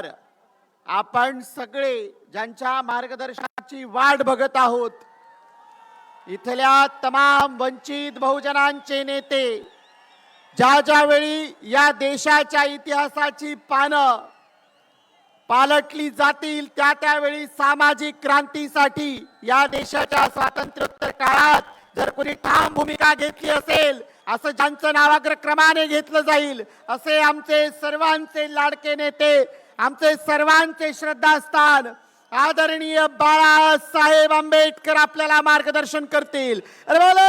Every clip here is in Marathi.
नंतर आपण सगळे ज्यांच्या मार्गदर्शनाची वाट बघत आहोत, इथल्या तमाम वंचित बहुजनांचे नेते ज्या ज्यावेळी या देशाच्या इतिहासाची पानं पालटली जातील, त्यावेळी सामाजिक क्रांतीसाठी या देशाच्या स्वातंत्र्योत्तर काळात जर कोणी ठाम भूमिका घेतली असेल, असं ज्यांचं नावाग्रक्रमाने घेतलं जाईल, असे आमचे सर्वांचे लाडके नेते, आमचे सर्वांचे श्रद्धास्थान आदरणीय बाळासाहेब आंबेडकर आपल्याला मार्गदर्शन करतील। अरे बोले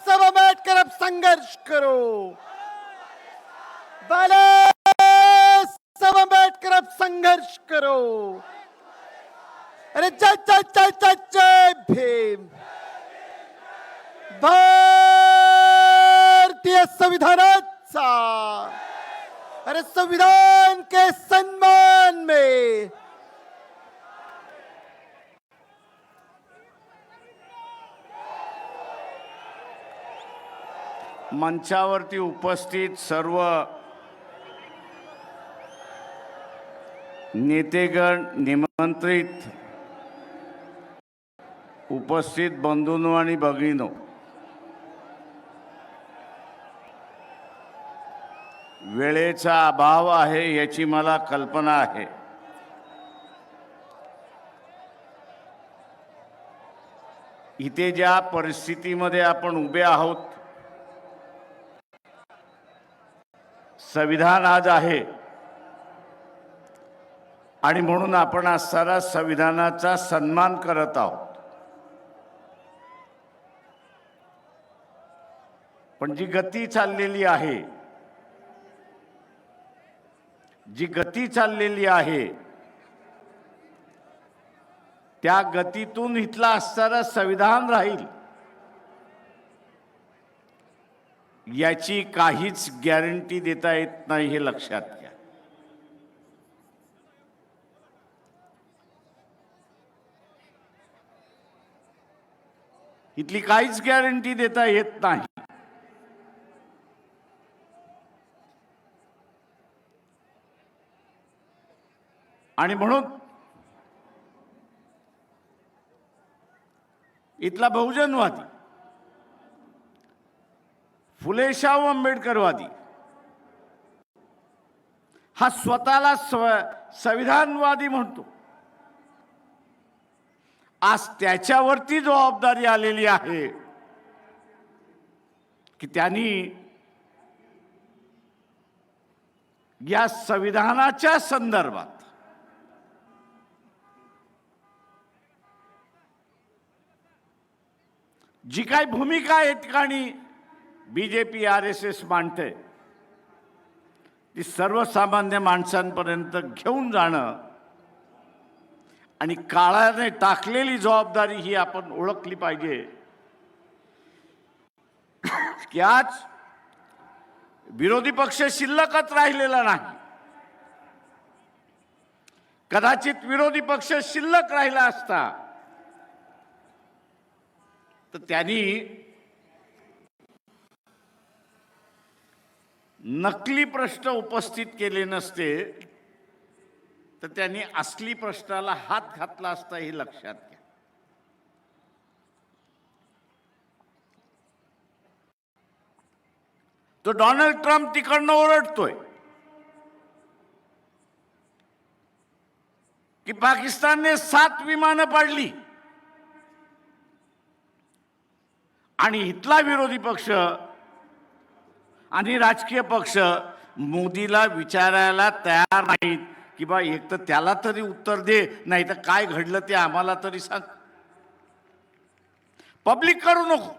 सब आंबेडकर अब संघर्ष करो, बोले सब आंबेडकर अब संघर्ष करो। अरे जय जय जय जय जय भीम। भारतीय संविधानाचा, अरे संविधान के सम्मान में मंचावरती उपस्थित सर्व नेतेगण, निमंत्रित उपस्थित बंधूंनो आणि भगिनींनो, वेळेचा अभाव आहे याची मला कल्पना आहे। इथे ज्या परिस्थितीमध्ये आपण उभे आहोत, संविधान आज आहे आणि म्हणून आपण आज सारा संविधानाचा सन्मान करत आहोत। पण जी गती चाललेली आहे, त्या गतीतून इथला असणारा संविधान राहील याची काहीच गॅरंटी देता येत नाही, हे लक्षात घ्या। इथली काहीच गॅरंटी देता येत नाही। आणि म्हणून इथला बहुजनवादी, फुले शाहू आंबेडकरवादी हा स्वतःला संविधानवादी म्हणतो। आज त्याच्यावरती जबाबदारी आलेली आहे की त्यांनी या संविधानाच्या संदर्भात जी काही भूमिका या ठिकाणी बीजेपी RSS मांडते, ती सर्वसामान्य माणसांपर्यंत घेऊन जाणं आणि काळाने टाकलेली जबाबदारी ही आपण ओळखली पाहिजे की आज विरोधी पक्ष शिल्लकच राहिलेला नाही। कदाचित विरोधी पक्ष शिल्लक राहिला असता तर त्यांनी नकली प्रश्न उपस्थित केले नसते, तर त्यांनी असली प्रश्नाला हात घातला असता, हे लक्षात घ्या। तो डोनाल्ड ट्रम्प तिकडनं ओरडतोय की पाकिस्तानने 7 विमानं पाडली आणि इथला विरोधी पक्ष आणि राजकीय पक्ष मोदीला विचारायला तयार नाहीत की बा एक तर त्याला तरी उत्तर दे, नाही तर काय घडलं ते आम्हाला तरी सांग, पब्लिक करू नको।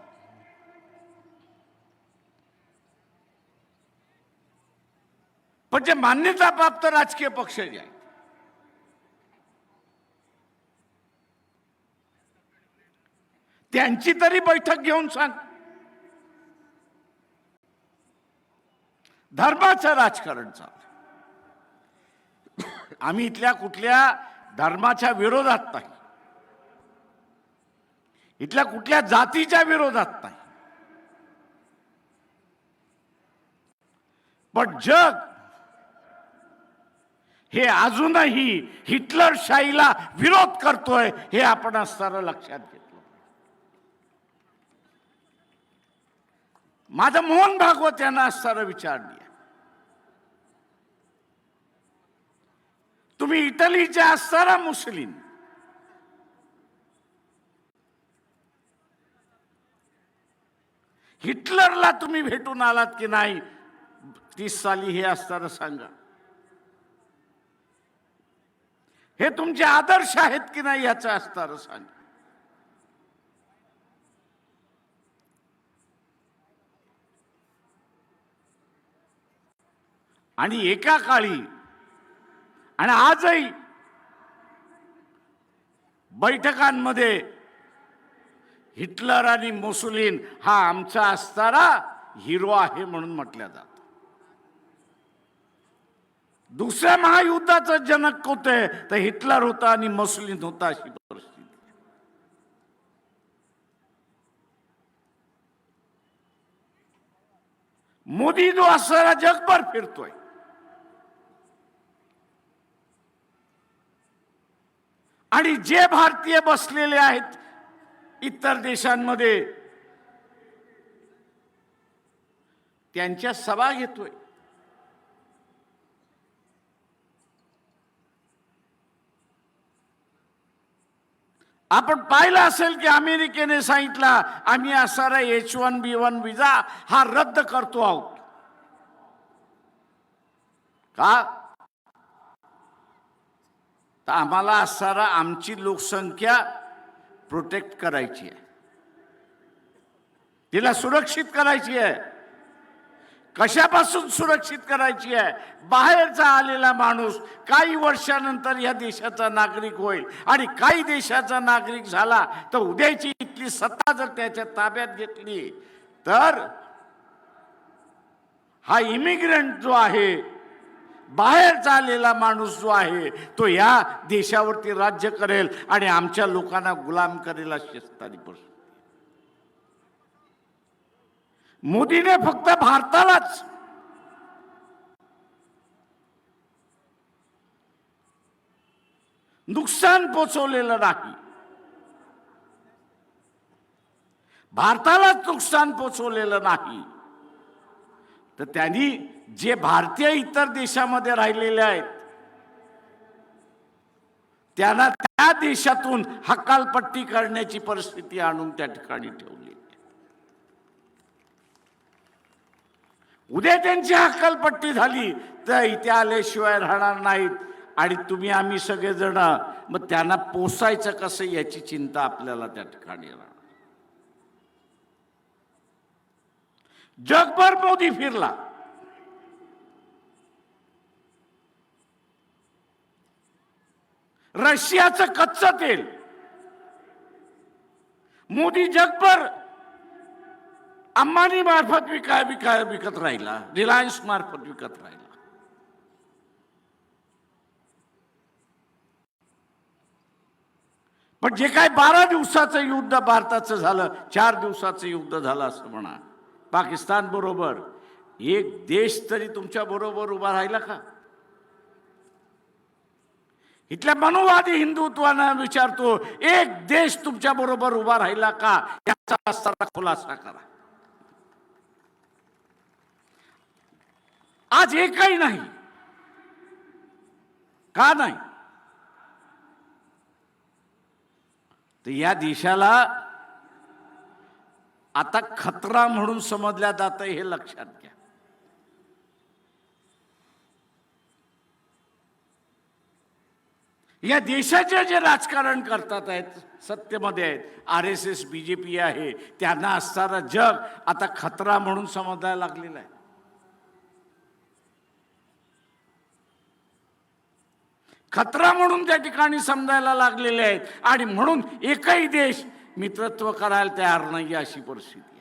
पण जे मान्यता प्राप्त राजकीय पक्ष जे आहेत, त्यांची तरी बैठक घेऊन सांग। धर्माचं राजकारण चालू, आम्ही इथल्या कुठल्या धर्माच्या विरोधात नाही, इथल्या कुठल्या जातीच्या विरोधात नाही, पण जग हे अजूनही हिटलरशाहीला विरोध करतोय, हे आपण असताना लक्षात घेतलं. माझं मोहन भागवत यांना असताना विचारली, तुम्ही इटलीच्या असताना मुस्लिम, हिटलरला तुम्ही भेटून आलात की नाही 30 साली, हे असताना सांगा. हे तुमचे आदर्श आहेत की नाही याचं असताना सांगा. आणि एका काळी आणि आजही बैठकांमध्ये हिटलर आणि मुसोलिन हा आमचा असणारा हिरो आहे म्हणून म्हटलं जातं. दुसऱ्या महायुद्धाचं जनक होते तर हिटलर होता आणि मुसोलिन होता, अशी परिस्थिती. मोदी जो असणारा जगभर फिरतोय, आणि जे भारतीय बसलेले आहेत इतर देशांमध्ये त्यांच्या सभा घेतोय. आपण पाहिलं असेल की अमेरिकेने सांगितलं आम्ही असणारा H1B1 विजा हा रद्द करतो आहोत. का? तर आम्हाला असणारा आमची लोकसंख्या प्रोटेक्ट करायची आहे, तिला सुरक्षित करायची आहे. कशापासून सुरक्षित करायची आहे? बाहेरचा आलेला माणूस काही वर्षानंतर या देशाचा नागरिक होईल, आणि काही देशाचा नागरिक झाला तर उद्याची इथली सत्ता जर त्याच्या ताब्यात घेतली तर हा इमिग्रंट जो आहे, बाहेरचा आलेला माणूस जो आहे, तो या देशावरती राज्य करेल आणि आमच्या लोकांना गुलाम करेल, अशी असणारी परिस्थिती. मोदीने फक्त भारतालाच नुकसान पोचवलेलं नाही, भारतालाच नुकसान पोचवलेलं नाही, तर त्यांनी जे भारतीय इतर देशामध्ये राहिलेले आहेत त्यांना त्या देशातून हकालपट्टी करण्याची परिस्थिती आणून त्या ठिकाणी ठेवली. उद्या त्यांची हकालपट्टी झाली तर इथे आल्याशिवाय राहणार नाहीत, आणि तुम्ही आम्ही सगळेजण मग त्यांना पोसायचं कसं याची चिंता आपल्याला त्या ठिकाणी राहणार. जगभर मोदी फिरला, रशियाचं कच्चं तेल मोदी जगभर अंबानी मार्फत विकत राहिला, रिलायन्स मार्फत विकत राहिला. पण जे काय 12 दिवसाचं युद्ध भारताचं झालं, 4 दिवसाचं युद्ध झालं असं म्हणा पाकिस्तान बरोबर, एक देश तरी तुमच्या बरोबर उभा राहिला का? इथल्या मनोवादी हिंदुत्वानं विचारतो, एक देश तुमच्या बरोबर उभा राहिला का? याचा असणारा खुलासा करा. आज एकही नाही. का नाही? तर या देशाला आता खतरा म्हणून समजल्या जातं, हे लक्षात घ्या. या देशाचे जे राजकारण करतात आहेत, सत्तेमध्ये आहेत, RSS BJP आहे, त्यांना असणारा जग आता खतरा म्हणून समजायला लागलेला आहे. खतरा म्हणून त्या ठिकाणी समजायला लागलेले आहेत, आणि म्हणून एकही देश मित्रत्व करायला तयार नाही, अशी परिस्थिती आहे.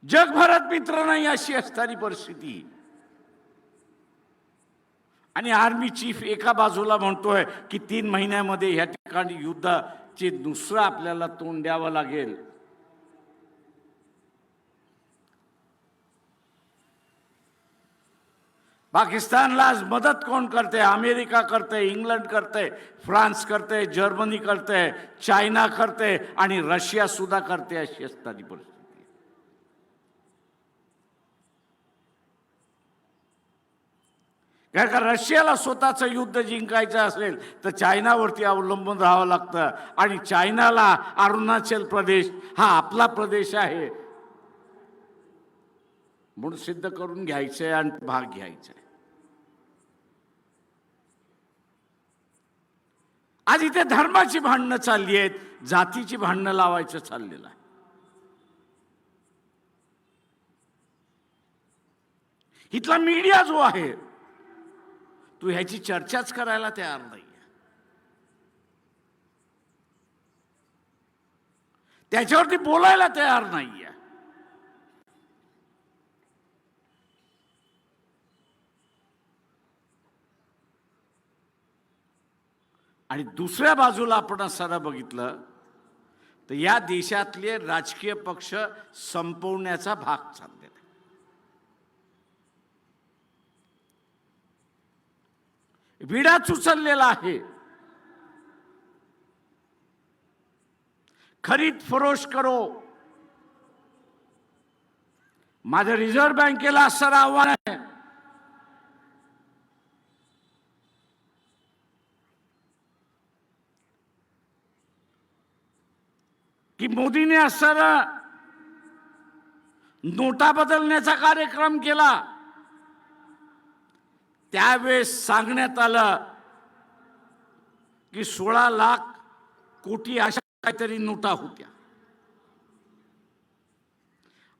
जगभरात मित्र नाही, अशी असणारी परिस्थिती. आणि आर्मी चीफ एका बाजूला म्हणतोय की 3 महिन्यामध्ये या ठिकाणी युद्ध ची दुसरं आपल्याला तोंड द्यावं लागेल. पाकिस्तानला आज मदत कोण करते? अमेरिका करते, इंग्लंड करते, फ्रान्स करते, जर्मनी करते, चायना करते आणि रशिया सुद्धा करते. अशी असणारी परिस्थिती. कारण का रशियाला स्वतःचं युद्ध जिंकायचं असेल तर चायनावरती अवलंबून राहावं लागतं आणि चायनाला अरुणाचल प्रदेश हा आपला प्रदेश आहे म्हणून सिद्ध करून घ्यायचंय आणि भाग घ्यायचा आहे. आज इथे धर्माची भांडणं चालली आहेत, जातीची भांडणं लावायचं चाललेलं आहे. इथला मीडिया जो आहे तू ह्याची चर्चाच करायला तयार नाही. त्याच्यावरती बोलायला तयार नाहीये. आणि दुसऱ्या बाजूला आपण सारं बघितलं तर या देशातले राजकीय पक्ष संपवण्याचा भाग चाललेला आहे. विडा उचललेला आहे. खरीद फरोश करो. माझं रिझर्व्ह बँकेला असं आव्हान आहे की मोदीने असं नोटा बदलण्याचा कार्यक्रम केला. त्यावेळेस सांगण्यात आलं की 16 लाख कोटी अशा काहीतरी नोटा होत्या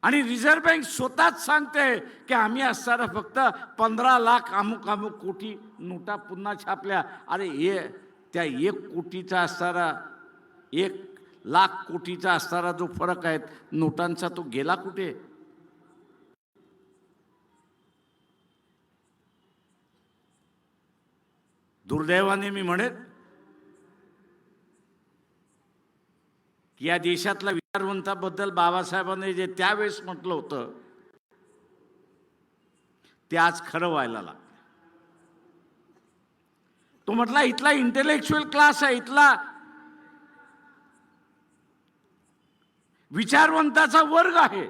आणि रिझर्व्ह बँक स्वतःच सांगते की आम्ही असताना फक्त 15 लाख अमुक अमुक कोटी नोटा पुन्हा छापल्या. अरे हे त्या 1 कोटीचा असणारा 1 लाख कोटीचा असणारा जो फरक आहे नोटांचा तो गेला कुठे? दुर्दैवाने मी म्हणेन की या देशातल्या विचारवंताबद्दल बाबासाहेबांनी जे त्यावेळेस म्हटलं होतं ते आज खरं व्हायला लागलं. तो म्हटला इथला इंटेलेक्च्युअल क्लास आहे, इथला विचारवंताचा वर्ग आहे.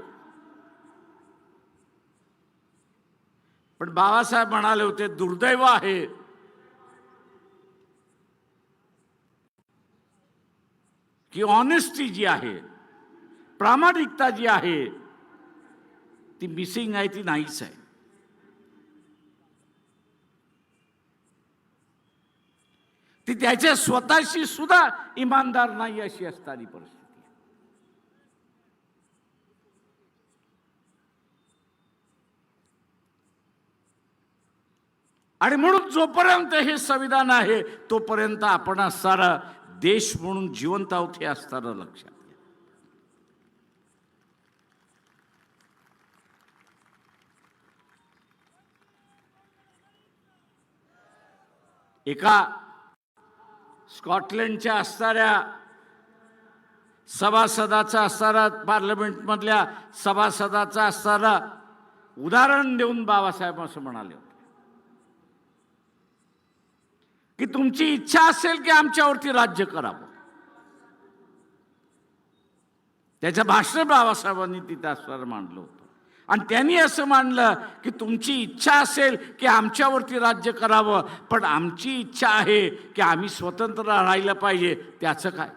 पण बाबासाहेब म्हणाले होते दुर्दैव आहे की ऑनेस्टी जी आहे, प्रामाणिकता जी आहे ती मिसिंग आहे, ती नाहीच आहे. ती त्याच्या स्वतःशी सुद्धा इमानदार नाही अशी असणारी परिस्थिती. आणि म्हणून जोपर्यंत हे संविधान आहे तोपर्यंत आपण सारा देश म्हणून जिवंत आहोत हे असताना लक्षात घ्या. एका स्कॉटलंडच्या असणाऱ्या सभासदाचा असणारा पार्लमेंटमधल्या सभासदाचा असणारा उदाहरण देऊन बाबासाहेब असं म्हणाले होते की तुमची इच्छा असेल की आमच्यावरती राज्य करावं. त्याचं भाषण बाबासाहेबांनी तिथे असणारं मांडलं होतं आणि त्यांनी असं मांडलं की तुमची इच्छा असेल की आमच्यावरती राज्य करावं पण आमची इच्छा आहे की आम्ही स्वतंत्र राहायला पाहिजे. त्याचं काय?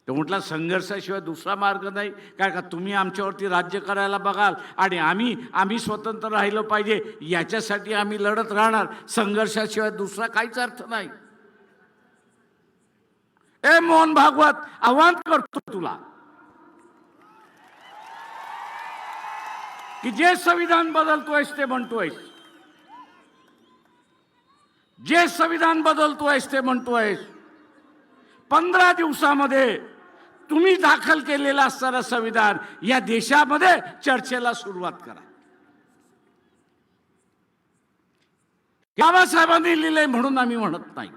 तो म्हटला संघर्षाशिवाय दुसरा मार्ग नाही. काय का तुम्ही आमच्यावरती राज्य करायला बघाल आणि आम्ही स्वतंत्र राहिलं पाहिजे याच्यासाठी आम्ही लढत राहणार. संघर्षाशिवाय दुसरा काहीच अर्थ नाही. ए मोहन भागवत आव्हान करतो तुला की जे संविधान बदलतोयस ते म्हणतोयस, जे संविधान बदलतोयस ते म्हणतोयस 15 दिवसामध्ये तुम्ही दाखल केलेलं असणारं संविधान या देशामध्ये चर्चेला सुरुवात करा. बाबासाहेबांनी लिहिलंय म्हणून आम्ही म्हणत नाही.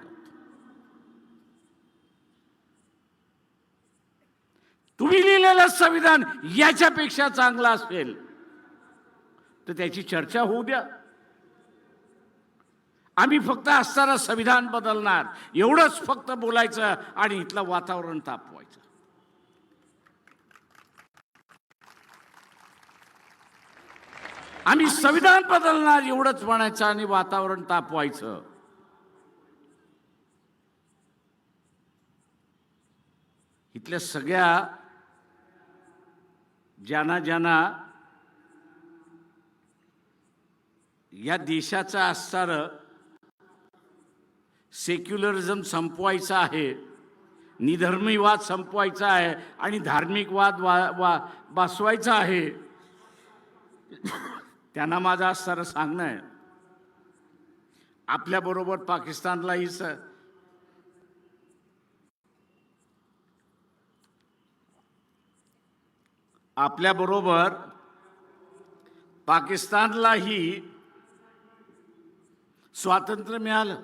तुम्ही लिहिलेलं संविधान याच्यापेक्षा चांगलं असेल तर त्याची चर्चा होऊ द्या. आम्ही फक्त असताना संविधान बदलणार एवढंच फक्त बोलायचं आणि इथलं वातावरण तापवायचं. आम्ही संविधान बदलणार एवढंच म्हणायचं आणि वातावरण तापवायचं. इथल्या सगळ्या ज्यांना या देशाचं असणारं सेक्युलरिझम संपवायचं आहे, निधर्मीवाद संपवायचा आहे आणि धार्मिक वाद बसवायचा आहे, त्यांना माझं असणारं सांगणं आहे, आपल्याबरोबर पाकिस्तानलाही आपल्याबरोबर पाकिस्तानलाही स्वातंत्र्य मिळालं.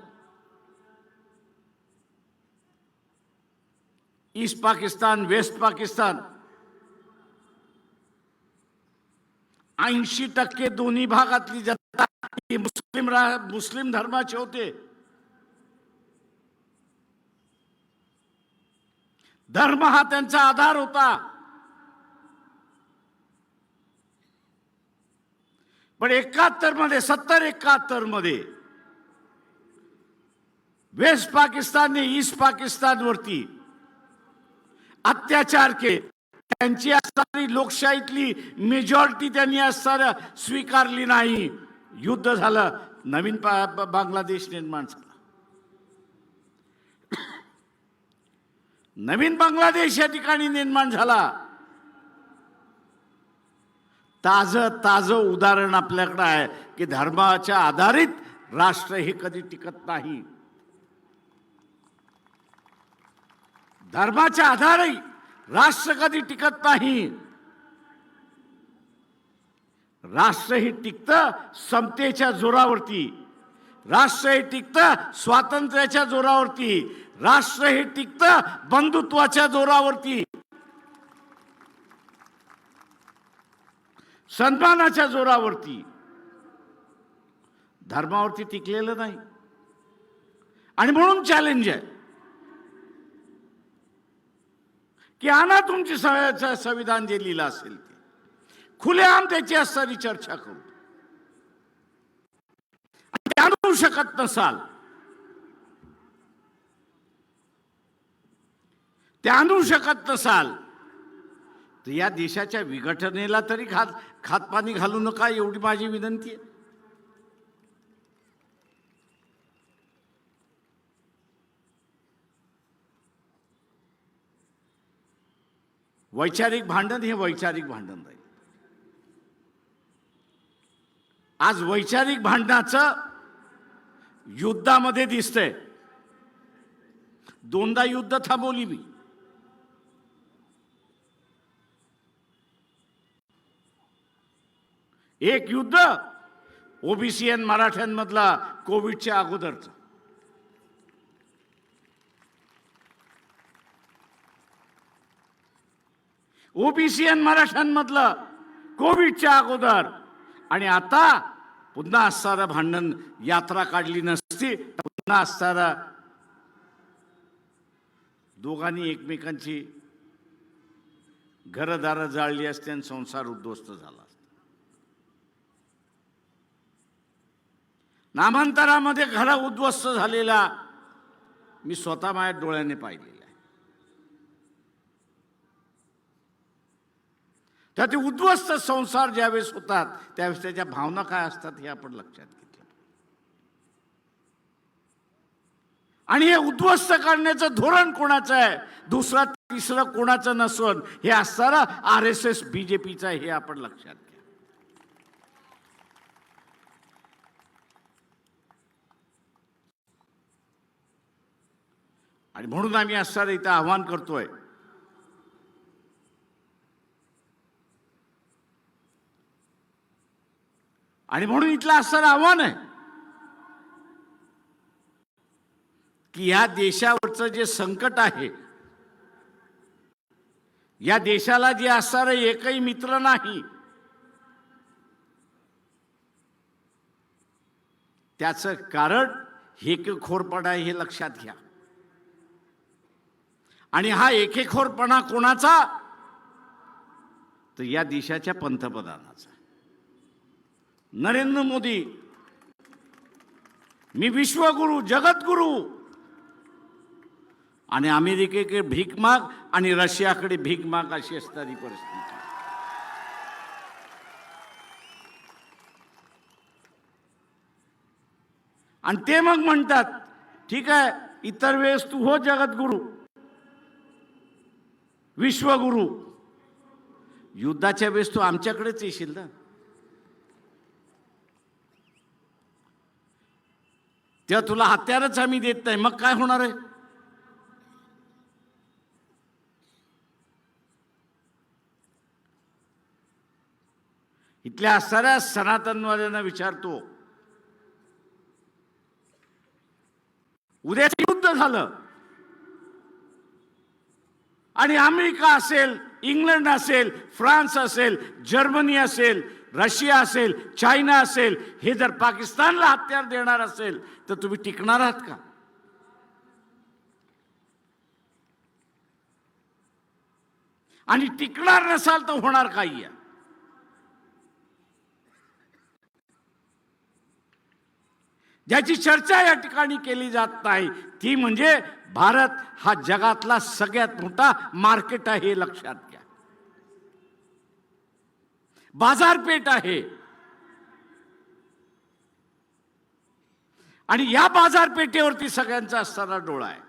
ईस्ट पाकिस्तान, वेस्ट पाकिस्तान 80% दोन्ही भागातली जनता ही मुस्लिम धर्माचे होते. धर्म हा त्यांचा आधार होता. पण 70-71 मध्ये वेस्ट पाकिस्तानने ईस्ट पाकिस्तानवरती अत्याचार केले. त्यांची असणारी लोकशाहीतली मेजॉरिटी त्यांनी असणाऱ्या स्वीकारली नाही. युद्ध झालं, नवीन बांगलादेश निर्माण झाला. नवीन बांगलादेश या ठिकाणी निर्माण झाला. ताजं उदाहरण आपल्याकडे आहे की धर्माच्या आधारित राष्ट्र हे कधी टिकत नाही. धर्माच्या आधारे राष्ट्र कधी टिकत नाही. राष्ट्र हे टिकतं समतेच्या जोरावरती. राष्ट्र हे टिकतं स्वातंत्र्याच्या जोरावरती. राष्ट्र हे टिकतं बंधुत्वाच्या जोरावरती, सन्मानाच्या जोरावरती. धर्मावरती टिकलेलं नाही. आणि म्हणून चॅलेंज आहे की आणा तुमची संविधान जे लिहिलं असेल ते खुलेआम त्याची असणारी चर्चा करू. ते आणू शकत नसाल, ते आणू शकत नसाल तर या देशाच्या विघटनेला तरी खातपाणी घालू नका, एवढी माझी विनंती आहे. वैचारिक भांडण हे वैचारिक भांडण राहील. आज वैचारिक भांडणाचं युद्धामध्ये दिसतंय. 2दा युद्ध थांबवली मी. एक युद्ध ओबीसी आणि मराठ्यांमधला कोविडच्या अगोदरचं, ओबीसी आणि मराठ्यांमधलं कोविडच्या अगोदर. आणि आता पुन्हा असणारं भांडण, यात्रा काढली नसती तर पुन्हा असणारं दोघांनी एकमेकांची घरदारं जाळली असते आणि संसार उद्ध्वस्त झाला. नामांतरामध्ये घर उद्ध्वस्त झालेला मी स्वतः माझ्या डोळ्याने पाहिलेला आहे. तर ते उद्ध्वस्त संसार ज्यावेळेस होतात त्यावेळेस त्याच्या भावना काय असतात हे आपण लक्षात घेतलं. आणि हे उद्ध्वस्त करण्याचं धोरण कोणाचं आहे, दुसरा तिसरं कोणाचं नसून हे असणारं RSS BJPचं हे आपण लक्षात घ्या. आणि म्हणून आम्ही असणारं इथं आव्हान करतोय आणि म्हणून इथलं असणारं आव्हान आहे की या देशावरचं जे संकट आहे या देशाला जे असणारा एकही मित्र नाही, त्याचं कारण हेकेखोरपणा हे लक्षात घ्या. आणि हा एकेखोरपणा कोणाचा? तर या देशाच्या पंतप्रधानाचा, नरेंद्र मोदी. मी विश्वगुरु, जगतगुरु, आणि अमेरिकेकडे भीक माग आणि रशियाकडे भीक माग अशी असणारी परिस्थिती. आणि ते मग म्हणतात ठीक आहे, इतर वेळेस तू हो जगद्गुरु, विश्वगुरु, युद्धाच्या वेळेस तू आमच्याकडेच येशील ना. तेव्हा तुला हत्यारच आम्ही देत नाही, मग काय होणार आहे? इथल्या असणाऱ्या सनातनवाद्यांना विचारतो, उद्या युद्ध झालं आणि अमेरिका असेल, इंग्लंड असेल, फ्रान्स असेल, जर्मनी असेल, रशिया असेल, चायना असेल, हे जर पाकिस्तानला हत्यार देणार असेल तर तुम्ही टिकणार आहात का? आणि टिकणार नसाल तर होणार काही आहे. ज्याची चर्चा या ठिकाणी केली जात नाही ती म्हणजे भारत हा जगातला सगळ्यात मोठा मार्केट आहे, हे लक्षात घ्या. बाजारपेठ आहे. आणि या बाजारपेठेवरती सगळ्यांचा असणारा डोळा आहे.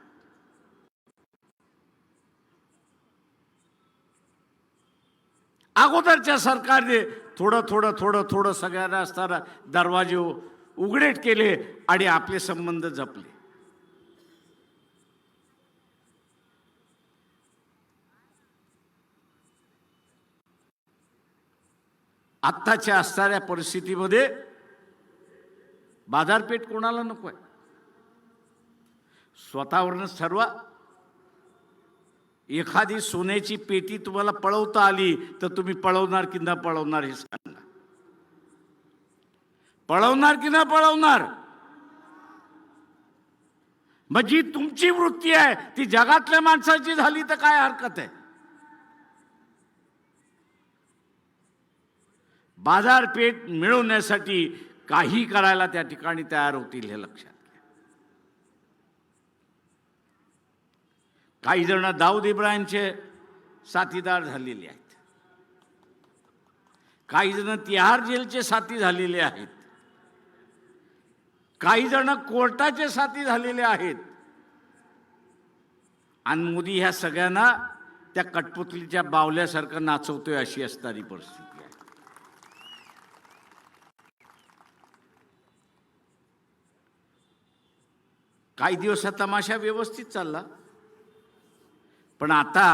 अगोदरच्या सरकारने थोडं थोडं थोडं थोडं सगळ्यांना असणारा दरवाजे उघडे केले आणि आपले संबंध जपले. आत्ताच्या असणाऱ्या परिस्थितीमध्ये बाजारपेठ कोणाला नको आहे? स्वतःवरूनच ठरवा. एखादी सोन्याची पेटी तुम्हाला पळवता आली तर तुम्ही पळवणार की न पळवणार हे सांगा. पळवणार की न पळवणार? मग जी तुमची वृत्ती आहे ती जगातल्या माणसाची झाली तर काय हरकत आहे? बाजारपेठ मिळवण्यासाठी काही करायला त्या ठिकाणी तयार होतील, हे लक्षात घ्या. काही जण दाऊद इब्राहिमचे साथीदार झालेले आहेत, काही जण तिहार जेलचे साथी झालेले आहेत, काही जण कोर्टाचे साथी झालेले आहेत. आणि मोदी ह्या सगळ्यांना त्या कठपुतलीच्या बावल्यासारखं नाचवतोय, अशी असणारी परिस्थिती आहे. काही दिवस हा तमाशा व्यवस्थित चालला, पण आता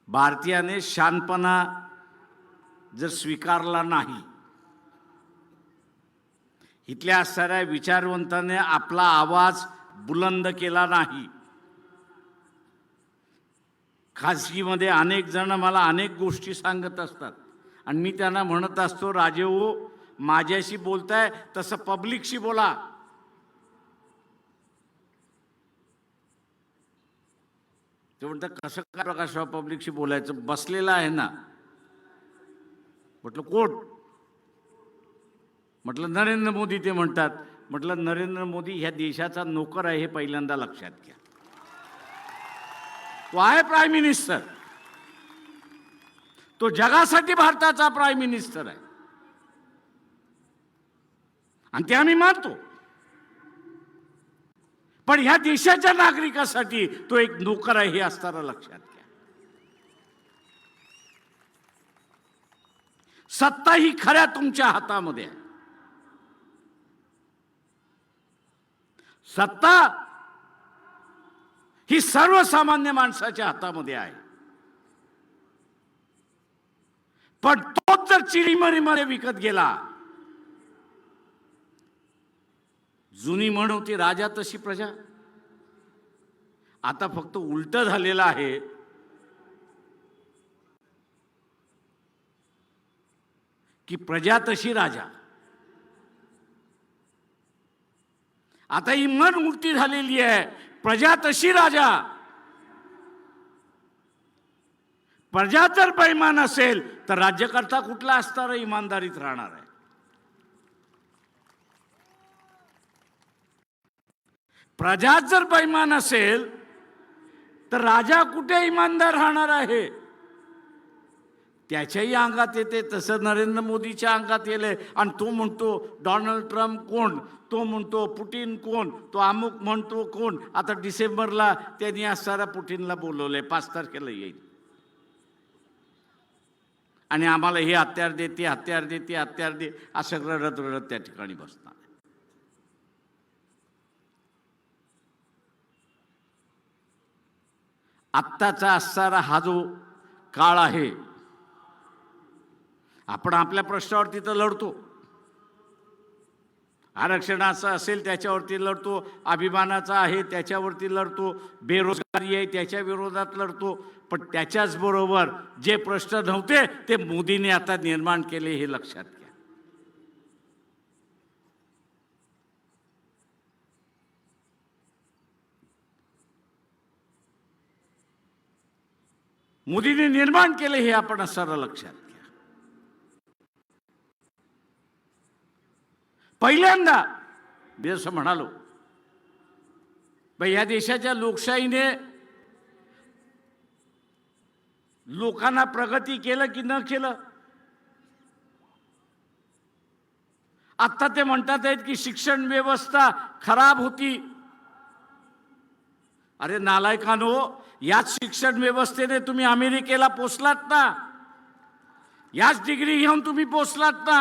भारतीयाने शांतपणा जर स्वीकारला नाही, इथल्या असणाऱ्या विचारवंतांनी आपला आवाज बुलंद केला नाही. खाजगीमध्ये अनेक जण मला अनेक गोष्टी सांगत असतात आणि मी त्यांना म्हणत असतो, राजे हो, माझ्याशी बोलताय तसं पब्लिकशी बोला. ते म्हणतात कसं काय प्रकाशराव पब्लिकशी बोलायचं, बसलेला आहे ना. म्हटलं कोण? म्हटलं नरेंद्र मोदी. ते म्हणतात, म्हटलं नरेंद्र मोदी ह्या देशाचा नोकर आहे, हे पहिल्यांदा लक्षात घ्या. तो आहे प्राईम मिनिस्टर, तो जगासाठी भारताचा प्राईम मिनिस्टर आहे आणि ते आम्ही मानतो. पण ह्या देशाच्या नागरिकासाठी तो एक नोकर आहे, हे असताना लक्षात घ्या. सत्ता ही खऱ्या तुमच्या हातामध्ये आहे. सत्ता ही सर्वसामान्य माणसाच्या हातामध्ये आहे. पण तोच जर चिरीमरीमध्ये विकत गेला, जुनी म्हण होती राजा तशी प्रजा. आता फक्त उलट झालेलं आहे. की प्रजा तशी राजा. आता ही मन उलटी झालेली आहे. प्रजा तशी राजा. प्रजा जर बेईमान असेल तर राज्यकर्ता कुठला असणार इमानदारीत राहणार आहे. प्रजा जर बेईमान असेल तर राजा कुठे इमानदार राहणार आहे. त्याच्याही अंगात येते तसं नरेंद्र मोदीच्या अंगात येले. आणि तो म्हणतो डोनाल्ड ट्रम्प कोण, तो म्हणतो पुटिन कोण, तो अमुक म्हणतो कोण. आता डिसेंबरला त्यांनी असणारा पुटिनला बोलवलंय, 5 तारखेला येईल. आणि आम्हाला हे हत्यार दे, ते हत्यार दे, ते हत्यार दे, असं रडत रडत त्या ठिकाणी बसणार. आत्ताचा असणारा हा जो काळ आहे, आपण आपल्या प्रश्नावरती तर लढतो. आरक्षणाचं असेल त्याच्यावरती लढतो, अभिमानाचा आहे त्याच्यावरती लढतो, बेरोजगारी आहे त्याच्या विरोधात लढतो. पण त्याच्याच बरोबर जे प्रश्न नव्हते ते मोदींनी आता निर्माण केले, हे लक्षात घ्या. मोदींनी निर्माण केले हे आपण सरळ लक्षात घ्या. पहिल्यांदा मी असं म्हणालो, या देशाच्या लोकशाहीने लोकांना प्रगती केलं की न केलं. आता ते म्हणतात आहेत की शिक्षण व्यवस्था खराब होती. अरे नालायकांनो, याच शिक्षण व्यवस्थेने तुम्ही अमेरिकेला पोचलात ना, याच डिग्री घेऊन तुम्ही पोचलात ना.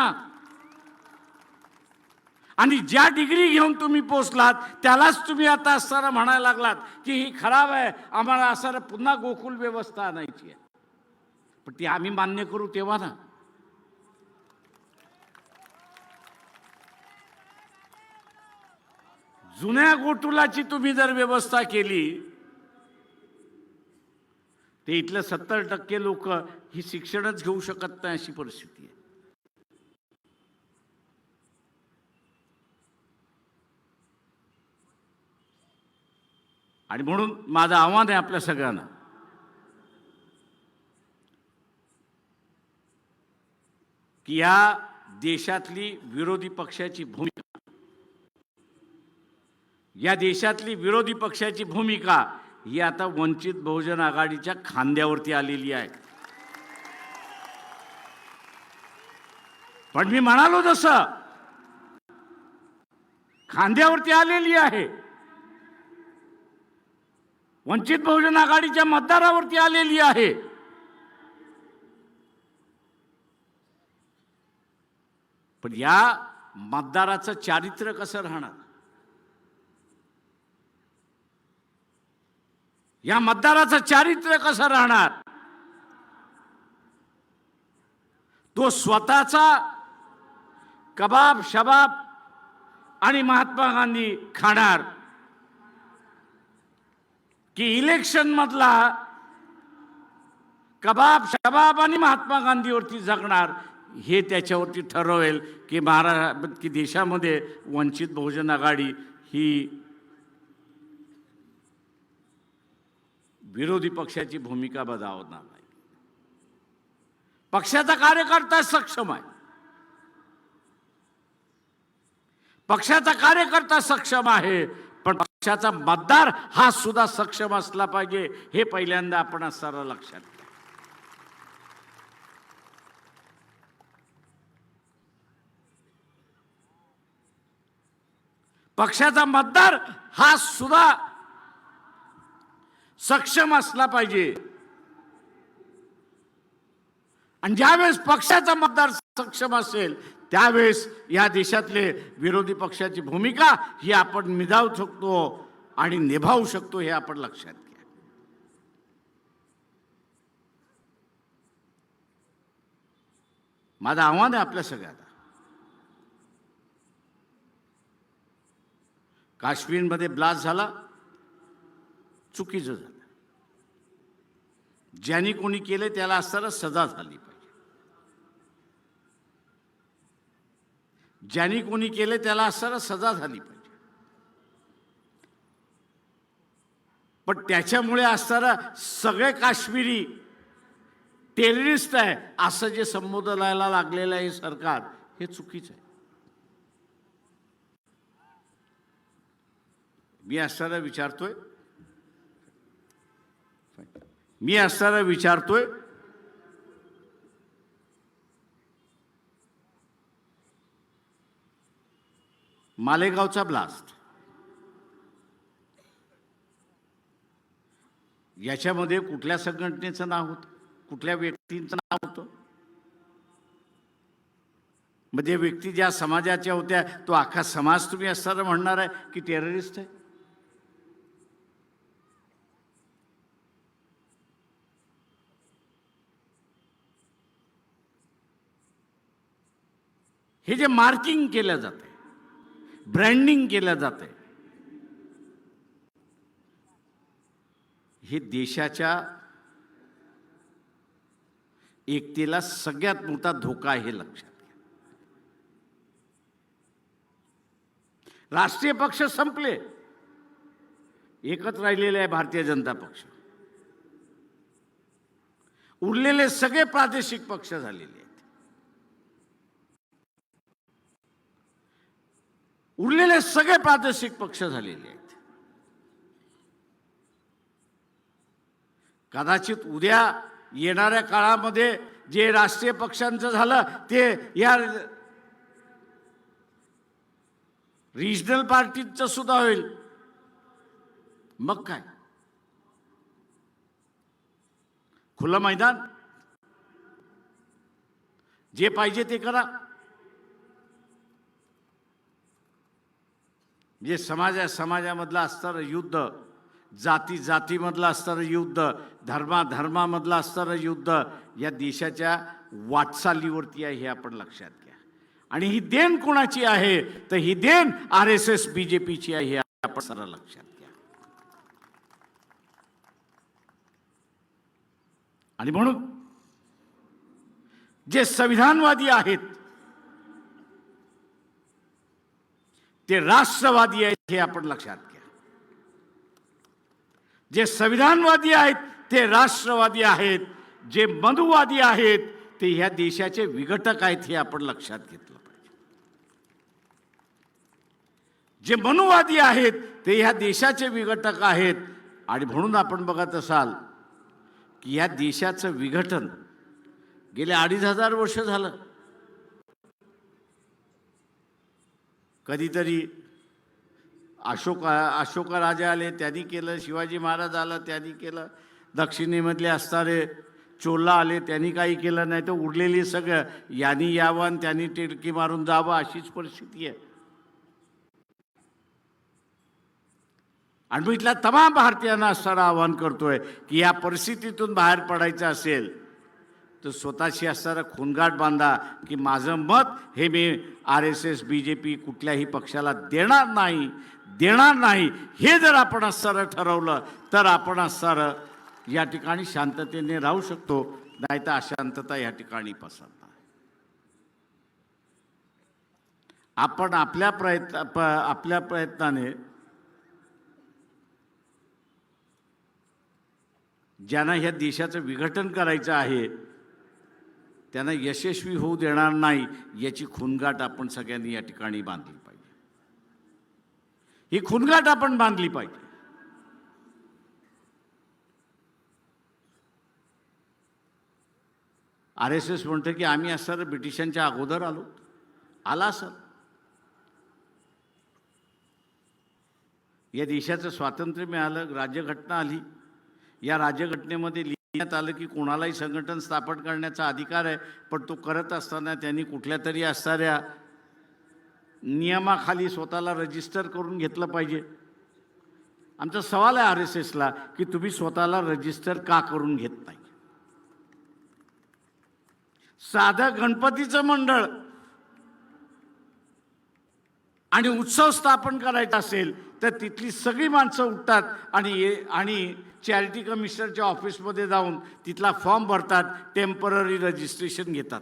आणि ज्या डिग्री घेऊन तुम्ही पोचलात त्यालाच तुम्ही आता असताना म्हणायला लागलात की ही खराब आहे, आम्हाला असं पुन्हा गोकुळ व्यवस्था आणायची आहे. पण ती आम्ही मान्य करू तेव्हा ना. जुन्या गोकुळाची तुम्ही जर व्यवस्था केली ते इथलं 70% लोक ही शिक्षणच घेऊ शकत नाही अशी परिस्थिती आहे. आणि म्हणून माझं आव्हान आहे आपल्या सगळ्यांना, की या देशातली विरोधी पक्षाची भूमिका, या देशातली विरोधी पक्षाची भूमिका ही आता वंचित बहुजन आघाडीच्या खांद्यावरती आलेली आहे. पण मी म्हणालो जसं खांद्यावरती आलेली आहे, वंचित बहुजन आघाडीच्या मतदारावरती आलेली आहे. पण या मतदाराचं चारित्र्य कसं राहणार, या मतदाराचं चारित्र्य कसं राहणार. तो स्वतःचा कबाब शबाब आणि महात्मा गांधी खाणार की इलेक्शन मधला कबाब शबाब आणि महात्मा गांधीवरती जगणार, हे त्याच्यावरती ठरवेल की की देशामध्ये वंचित बहुजन आघाडी ही विरोधी पक्षाची भूमिका बजावणार नाही. पक्षाचा कार्यकर्ता सक्षम आहे, पक्षाचा कार्यकर्ता सक्षम आहे, पण पक्षाचा मतदार हा सुद्धा सक्षम असला पाहिजे, हे पहिल्यांदा आपण सर्व लक्षात घ्या. पक्षाचा मतदार हा सुद्धा सक्षम असला पाहिजे. आणि ज्यावेळेस पक्षाचा मतदार सक्षम असेल त्यावेळेस या देशातले विरोधी पक्षाची भूमिका ही आपण निभावू शकतो आणि निभावू शकतो, हे आपण लक्षात घ्या. माझं आव्हान आहे आपल्या सगळ्यांना, काश्मीरमध्ये ब्लास्ट झाला, चुकीचं झालं. ज्यांनी कोणी केले त्याला असताना सजा झाली पाहिजे. ज्यांनी कोणी केले त्याला असताना सजा झाली पाहिजे. पण त्याच्यामुळे असताना सगळे काश्मीरी टेररिस्ट आहे असं जे संबोधनाला लागलेलं आहे सरकार, हे चुकीचं आहे. मी असताना विचारतोय मालेगावचा ब्लास्ट, याच्यामध्ये कुठल्या संघटनेचं नाव होतं, कुठल्या व्यक्तींचं नाव होतं? म्हणजे व्यक्ती ज्या समाजाच्या होत्या तो अख्खा समाज तुम्ही असताना म्हणणार आहे की टेररिस्ट आहे? हे जे मार्किंग केलं जाते, ब्रँडिंग केलं जाते, हे देशाच्या एकतेला सगळ्यात मोठा धोका आहे, हे लक्षात घ्या. राष्ट्रीय पक्ष संपले, एकच राहिलेले आहे भारतीय जनता पक्ष. उरलेले सगळे प्रादेशिक पक्ष झालेले आहेत. उरलेले सगळे प्रादेशिक पक्ष झालेले आहेत. कदाचित उद्या येणाऱ्या काळामध्ये जे राष्ट्रीय पक्षांचं झालं ते या रिजनल पार्टीचं सुद्धा होईल. मग काय, खुलं मैदान, जे पाहिजे ते करा. जे समाजामधलं असणारं युद्ध, जातीमधलं असणारं युद्ध, धर्मामधलं असणारं युद्ध या देशाच्या वाटचालीवरती आहे, हे आपण लक्षात घ्या. आणि ही देण कोणाची आहे तर ही देण RSS BJPची आहे, हे आपण सरळ लक्षात घ्या. आणि म्हणून जे संविधानवादी आहेत ते राष्ट्रवादी आहेत, हे आपण लक्षात घ्या. जे संविधानवादी आहेत ते राष्ट्रवादी आहेत. जे मनुवादी आहेत ते ह्या देशाचे विघटक आहेत, हे आपण लक्षात घेतलं पाहिजे. जे मनुवादी आहेत ते ह्या देशाचे विघटक आहेत. आणि म्हणून आपण बघत असाल की या देशाचं विघटन गेले 2500 वर्ष झालं. कधीतरी अशोक राजा आले त्यांनी केलं, शिवाजी महाराज आला त्यांनी केलं, दक्षिणेमधले असणारे चोला आले त्यांनी काही केलं नाही, तर उरलेली सगळं यांनी यावं आणि त्यांनी टिळकी मारून जावं, अशीच परिस्थिती आहे. आणि मी इथल्या तमाम भारतीयांना असणारं आवाहन करतोय की या परिस्थितीतून बाहेर पडायचं असेल तर स्वतःशी असणारा खूनगाठ बांधा की माझं मत हे मी RSS BJP कुठल्याही पक्षाला देणार नाही. हे जर आपण असणारं ठरवलं तर आपण असणारं या ठिकाणी शांततेने राहू शकतो, नाही तर अशांतता या ठिकाणी पसरणार. आपण आपल्या प्रयत्नाने ज्यांना ह्या देशाचं विघटन करायचं आहे त्यांना यशस्वी होऊ देणार नाही, याची खूनगाठ आपण सगळ्यांनी या ठिकाणी बांधली पाहिजे. ही खूनगाठ आपण बांधली पाहिजे. RSS म्हणतं की आम्ही असं ब्रिटिशांच्या अगोदर आला असेल. या देशाचं स्वातंत्र्य मिळालं, राज्यघटना आली. या राज्यघटनेमध्ये लिहिण्यात आलं की कोणालाही संघटन स्थापन करण्याचा अधिकार आहे, पण तो करत असताना त्यांनी कुठल्या तरी असणाऱ्या नियमाखाली स्वतःला रजिस्टर करून घेतलं पाहिजे. आमचा सवाल आहे RSSला की तुम्ही स्वतःला रजिस्टर का करून घेत नाही? साधं गणपतीचं मंडळ आणि उत्सव स्थापन करायचा असेल तर तिथली सगळी माणसं उठतात आणि चॅरिटी कमिशनरच्या ऑफिसमध्ये जाऊन तिथला फॉर्म भरतात, टेम्पररी रजिस्ट्रेशन घेतात.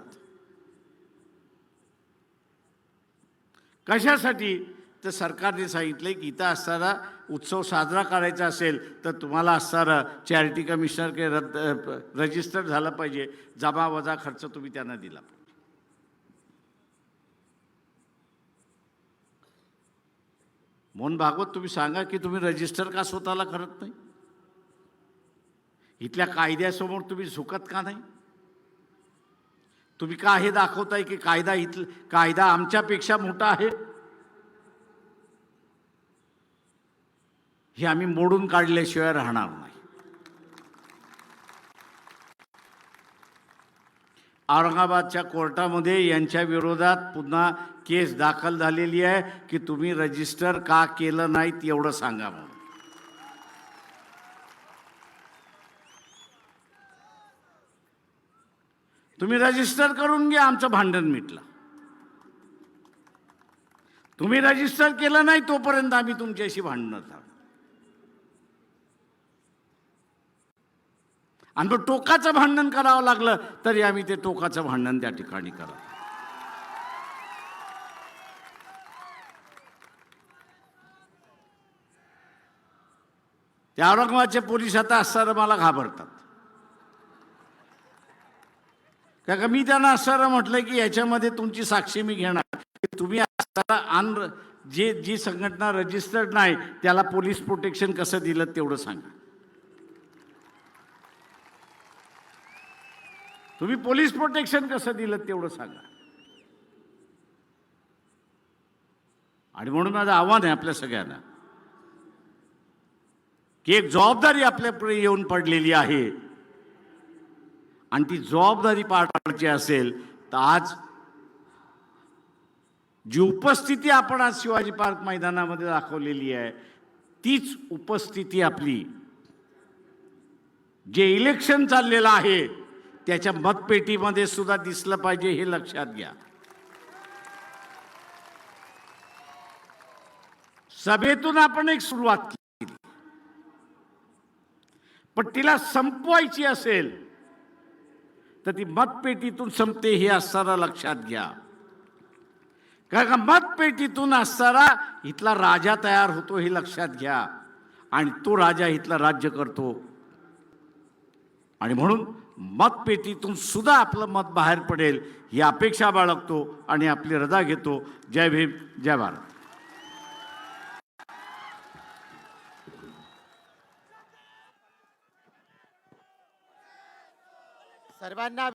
कशासाठी? तर सरकारने सांगितले की इथं असताना उत्सव साजरा करायचा असेल तर तुम्हाला असणारं चॅरिटी कमिशनर रजिस्टर झालं पाहिजे, जमा वजा खर्च तुम्ही त्यांना दिला. मोहन भागवत, तुम्ही सांगा की तुम्ही रजिस्टर का स्वतःला करत नाही? इथल्या कायद्यासमोर तुम्ही झुकत का नाही? तुम्ही का हे दाखवताय की कायदा आमच्यापेक्षा मोठा आहे? हे आम्ही मोडून काढल्याशिवाय राहणार नाही. औरंगाबादच्या कोर्टामध्ये यांच्या विरोधात पुन्हा केस दाखल झालेली आहे की तुम्ही रजिस्टर का केलं नाहीत एवढं सांगा म्हणून. तुम्ही रजिस्टर करून घ्या, आमचं भांडण मिटलं. तुम्ही रजिस्टर केलं नाही तोपर्यंत आम्ही तुमच्याशी भांडणार आहोत. आणि मग टोकाचं भांडण करावं लागलं तरी आम्ही ते टोकाचं भांडण त्या ठिकाणी करा. त्या औरंगाबादचे पोलीस आता असणारं मला घाबरतात. का मी त्यांना असणारं म्हटलं की याच्यामध्ये तुमची साक्षी मी घेणार. तुम्ही असणारा जी संघटना रजिस्टर्ड नाही त्याला पोलीस प्रोटेक्शन कसं दिलं तेवढं सांगा. तुम्ही पोलीस प्रोटेक्शन कसं दिलं तेवढं सांगा. आणि म्हणून माझं आव्हान आहे आपल्या सगळ्यांना की एक जबाबदारी आपल्यापुढे येऊन पडलेली आहे आणि ती जबाबदारी पार पाडायची असेल तर आज जी उपस्थिती आपण आज शिवाजी पार्क मैदानामध्ये दाखवलेली आहे तीच उपस्थिती आपली जे इलेक्शन चाललेलं आहे त्याच्या मतपेटीमध्ये सुद्धा दिसलं पाहिजे, हे लक्षात घ्या. सभेतून आपण एक सुरुवात केली, पण तिला संपवायची असेल तर ती मतपेटीतून संपते हे असताना लक्षात घ्या. कारण का मतपेटीतून असताना इथला राजा तयार होतो हे लक्षात घ्या आणि तो राजा इथला राज्य करतो. आणि म्हणून मतपेटीतून सुद्धा आपलं मत बाहेर पडेल ही अपेक्षा बाळगतो आणि आपली रजा घेतो. जय भीम, जय भारत. सर्वांना